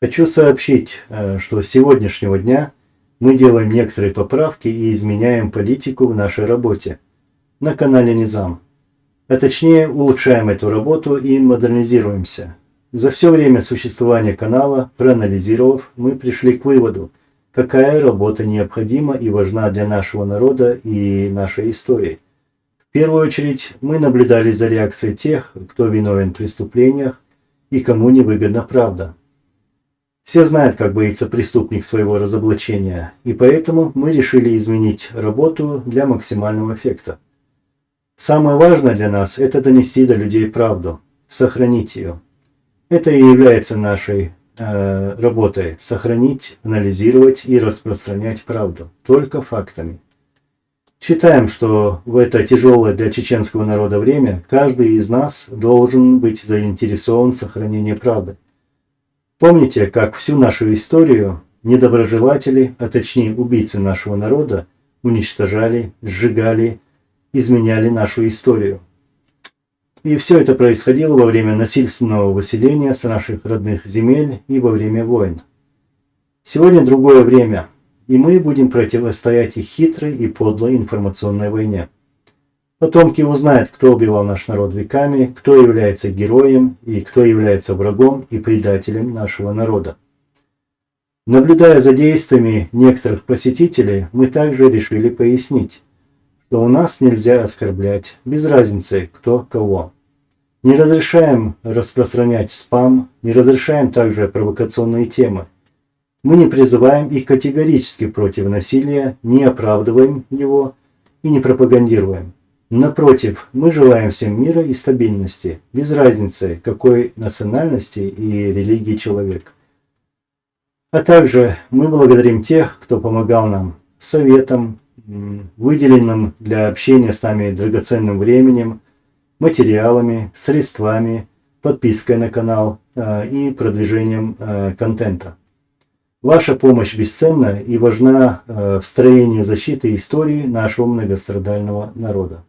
Хочу сообщить, что с сегодняшнего дня мы делаем некоторые поправки и изменяем политику в нашей работе на канале Низам. А точнее, улучшаем эту работу и модернизируемся. За все время существования канала, проанализировав, мы пришли к выводу, какая работа необходима и важна для нашего народа и нашей истории. В первую очередь, мы наблюдали за реакцией тех, кто виновен в преступлениях и кому невыгодна правда. Все знают, как боится преступник своего разоблачения, и поэтому мы решили изменить работу для максимального эффекта. Самое важное для нас – это донести до людей правду, сохранить ее. Это и является нашей работой – сохранить, анализировать и распространять правду, только фактами. Считаем, что в это тяжелое для чеченского народа время каждый из нас должен быть заинтересован в сохранении правды. Помните, как всю нашу историю недоброжелатели, а точнее убийцы нашего народа, уничтожали, сжигали, изменяли нашу историю. И все это происходило во время насильственного выселения с наших родных земель и во время войн. Сегодня другое время, и мы будем противостоять их хитрой и подлой информационной войне. Потомки узнают, кто убивал наш народ веками, кто является героем и кто является врагом и предателем нашего народа. Наблюдая за действиями некоторых посетителей, мы также решили пояснить, что у нас нельзя оскорблять, без разницы кто кого. Не разрешаем распространять спам, не разрешаем также провокационные темы. Мы не призываем их категорически против насилия, не оправдываем его и не пропагандируем. Напротив, мы желаем всем мира и стабильности, без разницы, какой национальности и религии человек. А также мы благодарим тех, кто помогал нам советом, выделенным для общения с нами драгоценным временем, материалами, средствами, подпиской на канал и продвижением контента. Ваша помощь бесценна и важна в строении защиты истории нашего многострадального народа.